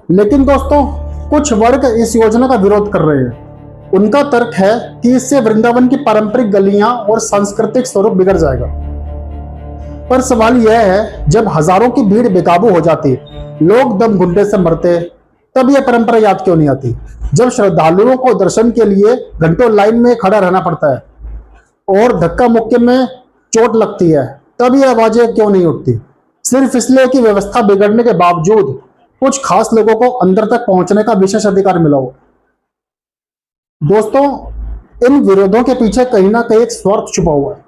लेकिन दोस्तों, कुछ वर्ग इस योजना का विरोध कर रहे हैं। उनका तर्क है कि इससे वृंदावन की पारंपरिक गलियां और सांस्कृतिक स्वरूप बिगड़ जाएगा। पर सवाल यह है, जब हजारों की भीड़ बेकाबू हो जाती, लोग दम घुटने से मरते, तब यह परंपरा याद क्यों नहीं आती? जब श्रद्धालुओं को दर्शन के लिए घंटों लाइन में खड़ा रहना पड़ता है और धक्का मुक्के में चोट लगती है, तब ये आवाजें क्यों नहीं उठती? सिर्फ इसलिए कि व्यवस्था बिगड़ने के बावजूद कुछ खास लोगों को अंदर तक पहुंचने का विशेष अधिकार मिला हो। दोस्तों, इन विरोधों के पीछे कहीं ना कहीं एक स्वार्थ छुपा हुआ है।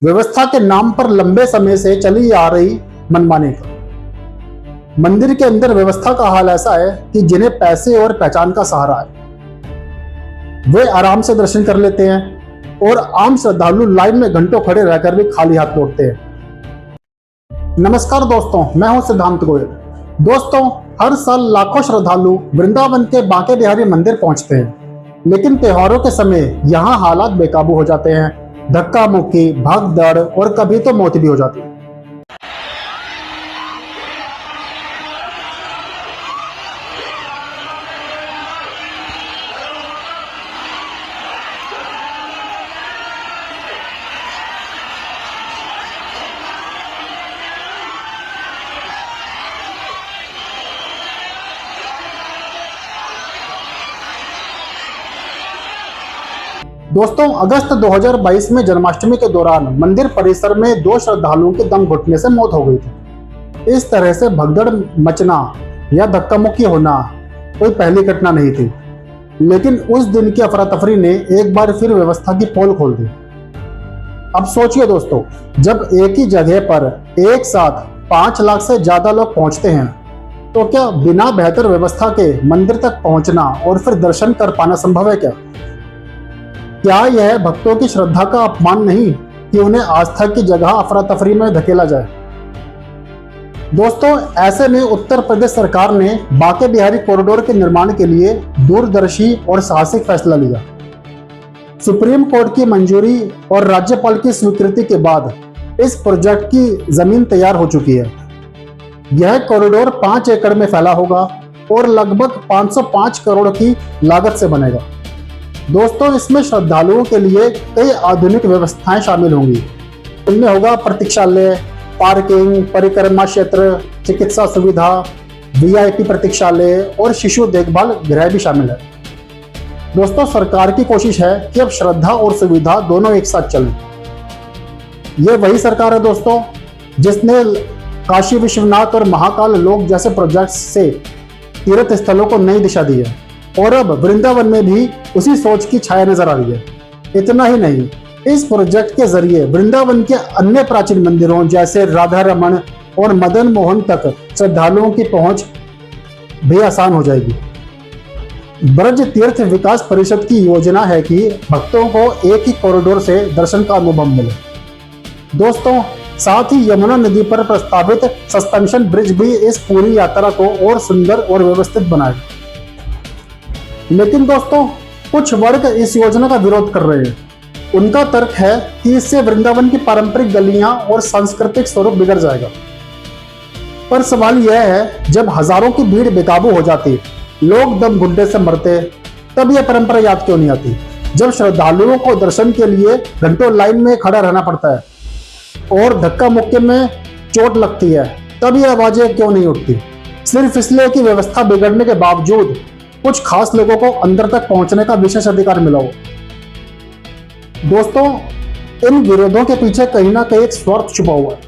व्यवस्था के नाम पर लंबे समय से चली आ रही मनमानी का। मंदिर के अंदर व्यवस्था का हाल ऐसा है कि जिन्हें पैसे और पहचान का सहारा है, वे आराम से दर्शन कर लेते हैं और आम श्रद्धालु लाइन में घंटों खड़े रहकर भी खाली हाथ लौटते हैं। नमस्कार दोस्तों, मैं हूं सिद्धांत गोयल। दोस्तों, हर साल लाखों श्रद्धालु वृंदावन के बांके बिहारी मंदिर पहुंचते हैं, लेकिन त्योहारों के समय यहां हालात बेकाबू हो जाते हैं। धक्का मुक्की, भगदड़ और कभी तो मौत भी हो जाती है। दोस्तों, अगस्त 2022 में जन्माष्टमी के दौरान मंदिर परिसर में 2 श्रद्धालुओं की दम घुटने से मौत हो गई थी। इस तरह से भगदड़ मचना या धक्का मुक्की होना कोई पहली घटना नहीं थी, लेकिन उस दिन की अफरा तफरी ने एक बार फिर व्यवस्था की पोल खोल दी। अब सोचिए दोस्तों, जब एक ही जगह पर एक साथ 5 लाख से ज्यादा लोग पहुंचते हैं, तो क्या बिना बेहतर व्यवस्था के मंदिर तक पहुंचना और फिर दर्शन कर पाना संभव है क्या यह भक्तों की श्रद्धा का अपमान नहीं कि उन्हें आस्था की जगह अफरा तफरी में धकेला जाए? दोस्तों, ऐसे में उत्तर प्रदेश सरकार ने बांके बिहारी कॉरिडोर के निर्माण के लिए दूरदर्शी और साहसिक फैसला लिया। सुप्रीम कोर्ट की मंजूरी और राज्यपाल की स्वीकृति के बाद इस प्रोजेक्ट की जमीन तैयार हो चुकी है। यह कॉरिडोर 5 एकड़ में फैला होगा और लगभग 505 करोड़ की लागत से बनेगा। दोस्तों, इसमें श्रद्धालुओं के लिए कई आधुनिक व्यवस्थाएं शामिल होंगी। इनमें होगा प्रतीक्षालय, पार्किंग, परिक्रमा क्षेत्र, चिकित्सा सुविधा, वीआईपी प्रतीक्षालय और शिशु देखभाल गृह भी शामिल है। दोस्तों, सरकार की कोशिश है कि अब श्रद्धा और सुविधा दोनों एक साथ चलें। ये वही सरकार है दोस्तों जिसने काशी विश्वनाथ और महाकाल लोक जैसे प्रोजेक्ट्स से तीर्थ स्थलों को नई दिशा दी है, और अब वृंदावन में भी उसी सोच की छाया नजर आ रही है। इतना ही नहीं, इस प्रोजेक्ट के जरिए वृंदावन के अन्य प्राचीन मंदिरों जैसे राधा रमण और मदन मोहन तक श्रद्धालुओं की पहुंच भी आसान हो जाएगी। ब्रज तीर्थ विकास परिषद की योजना है कि भक्तों को एक ही कॉरिडोर से दर्शन का अनुभव मिले। दोस्तों, साथ ही यमुना नदी पर प्रस्तावित सस्पेंशन ब्रिज भी इस पूरी यात्रा को और सुंदर और व्यवस्थित बनाएगा। लेकिन दोस्तों, कुछ वर्ग इस योजना का विरोध कर रहे हैं। उनका तर्क है कि इससे वृंदावन की पारंपरिक गलियां और सांस्कृतिक स्वरूप बिगड़ जाएगा। पर सवाल यह है, जब हजारों की भीड़ बेकाबू हो जाती, लोग दम घुटने से मरते, तब यह परंपरा याद क्यों नहीं आती? जब श्रद्धालुओं को दर्शन के लिए घंटों लाइन में खड़ा रहना पड़ता है और धक्का मुक्के में चोट लगती है, तब यह आवाजें क्यों नहीं उठती? सिर्फ इसलिए कि व्यवस्था बिगड़ने के बावजूद कुछ खास लोगों को अंदर तक पहुंचने का विशेष अधिकार मिला हो। दोस्तों, इन विरोधों के पीछे कहीं ना कहीं एक स्वार्थ छुपा हुआ है।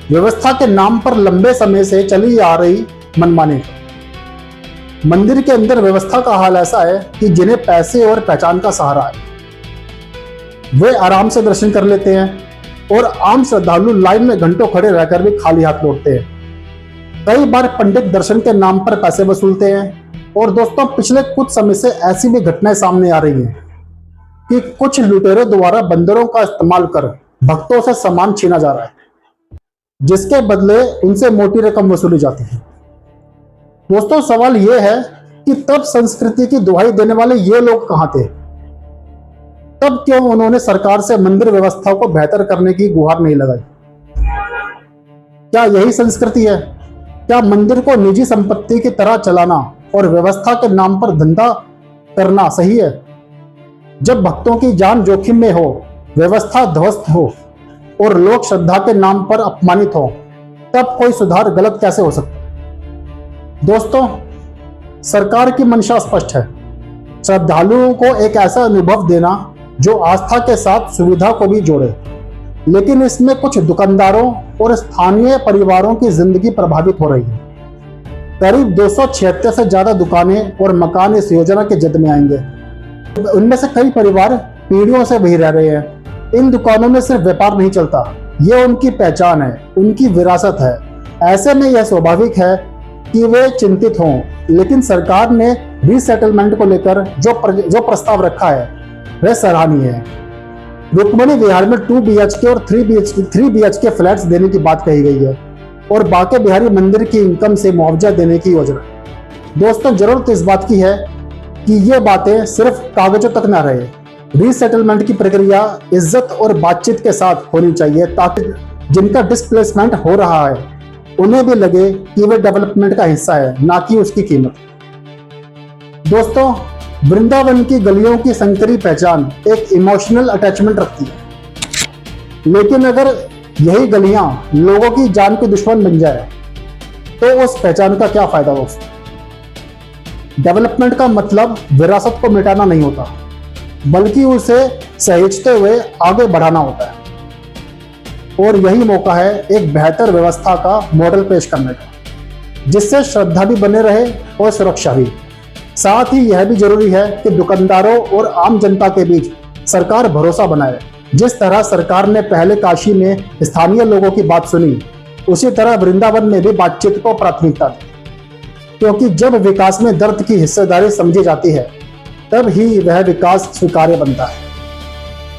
व्यवस्था के नाम पर लंबे समय से चली आ रही मनमानी का। मंदिर के अंदर व्यवस्था का हाल ऐसा है कि जिन्हें पैसे और पहचान का सहारा है, वे आराम से दर्शन कर लेते हैं और आम श्रद्धालु लाइन में घंटों खड़े रहकर भी खाली हाथ लौटते हैं। कई बार पंडित दर्शन के नाम पर पैसे वसूलते हैं। और दोस्तों, पिछले कुछ समय से ऐसी भी घटनाएं सामने आ रही हैं कि कुछ लुटेरों द्वारा बंदरों का इस्तेमाल कर भक्तों से सामान छीना जा रहा है, जिसके बदले उनसे मोटी रकम वसूली जाती है। दोस्तों, सवाल यह है कि तब संस्कृति की दुहाई देने वाले ये लोग कहां थे? तब क्यों उन्होंने सरकार से मंदिर व्यवस्था को बेहतर करने की गुहार नहीं लगाई? क्या यही संस्कृति है? क्या मंदिर को निजी संपत्ति की तरह चलाना और व्यवस्था के नाम पर धंधा करना सही है? जब भक्तों की जान जोखिम में हो, व्यवस्था ध्वस्त हो और लोग श्रद्धा के नाम पर अपमानित हो, तब कोई सुधार गलत कैसे हो सकता है? दोस्तों, सरकार की मंशा स्पष्ट है, श्रद्धालुओं को एक ऐसा अनुभव देना जो आस्था के साथ सुविधा को भी जोड़े। लेकिन इसमें कुछ दुकानदारों और स्थानीय परिवारों की जिंदगी प्रभावित हो रही है। करीब 276 से ज्यादा दुकानें और मकान इस योजना के जद में आएंगे। उनमें से कई परिवार पीढ़ियों से वही रह रहे हैं। इन दुकानों में सिर्फ व्यापार नहीं चलता, ये उनकी पहचान है, उनकी विरासत है। ऐसे में यह स्वाभाविक है कि वे चिंतित हों। लेकिन सरकार ने रीसेटलमेंट को लेकर जो प्रस्ताव रखा है वह सराहनीय है। रुक्मणी विहार में 2 BHK और 3 BHK फ्लैट्स देने की बात कही गई है और बांके बिहारी मंदिर की इनकम से मुआवजा देने की योजना। दोस्तों, जरूरत इस बात की है कि ये बातें सिर्फ कागजों तक न रहे। रीसेटलमेंट की प्रक्रिया इज्जत और बातचीत के साथ होनी चाहिए, ताकि जिनका डिस्प्लेसमेंट हो रहा है उन्हें भी लगे कि वे डेवलपमेंट का हिस्सा है, ना कि उसकी कीमत। दोस्तों, वृंदावन की गलियों की संकरी पहचान एक इमोशनल अटैचमेंट रखती है। लेकिन अगर यही गलियां लोगों की जान के दुश्मन बन जाए तो उस पहचान का क्या फायदा दोस्तों? डेवलपमेंट का मतलब विरासत को मिटाना नहीं होता, बल्कि उसे सहेजते हुए आगे बढ़ाना होता है। और यही मौका है एक बेहतर व्यवस्था का मॉडल पेश करने का, जिससे श्रद्धा भी बने रहे और सुरक्षा भी। साथ ही यह भी जरूरी है कि दुकानदारों और आम जनता के बीच सरकार भरोसा बनाए। जिस तरह सरकार ने पहले काशी में स्थानीय लोगों की बात सुनी, उसी तरह वृंदावन में भी बातचीत को प्राथमिकता दी, क्योंकि जब विकास में दर्द की हिस्सेदारी समझी जाती है तब ही वह विकास स्वीकार्य बनता है।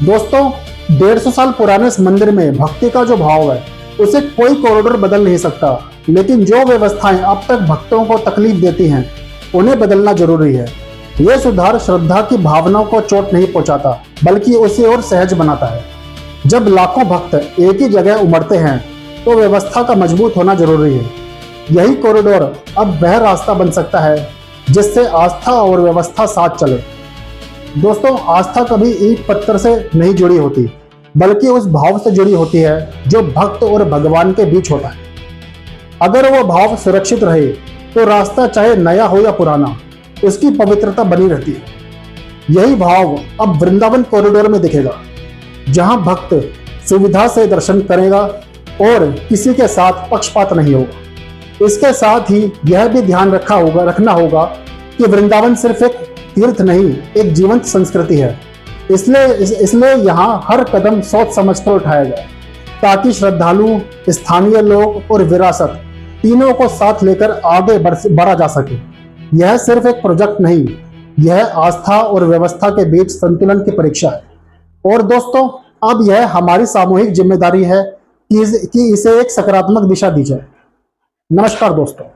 दोस्तों, 150 साल पुराने इस मंदिर में भक्ति का जो भाव है उसे कोई कॉरिडोर बदल नहीं सकता। लेकिन जो व्यवस्थाएं अब तक भक्तों को तकलीफ देती हैं उन्हें बदलना जरूरी है। यह सुधार श्रद्धा की भावनाओं को चोट नहीं पहुंचाता, बल्कि उसे और सहज बनाता है। जब लाखों भक्त एक ही जगह उमड़ते हैं तो व्यवस्था का मजबूत होना जरूरी है। यही कॉरिडोर अब वह रास्ता बन सकता है जिससे आस्था और व्यवस्था साथ चले। दोस्तों, आस्था कभी ईंट पत्थर से नहीं जुड़ी होती, बल्कि उस भाव से जुड़ी होती है जो भक्त और भगवान के बीच होता है। अगर वो भाव सुरक्षित रहे तो रास्ता चाहे नया हो या पुराना, उसकी पवित्रता बनी रहती है। यही भाव अब वृंदावन कॉरिडोर में दिखेगा, जहां भक्त सुविधा से दर्शन करेगा और किसी के साथ पक्षपात नहीं होगा। इसके साथ ही यह भी ध्यान रखना होगा कि वृंदावन सिर्फ एक तीर्थ नहीं, एक जीवंत संस्कृति है। इसलिए यहाँ हर कदम सोच समझकर उठाया जाए, ताकि श्रद्धालु, स्थानीय लोग और विरासत तीनों को साथ लेकर आगे बढ़ा जा सके। यह सिर्फ एक प्रोजेक्ट नहीं, यह आस्था और व्यवस्था के बीच संतुलन की परीक्षा है। और दोस्तों, अब यह हमारी सामूहिक जिम्मेदारी है कि इसे एक सकारात्मक दिशा दी जाए। नमस्कार दोस्तों।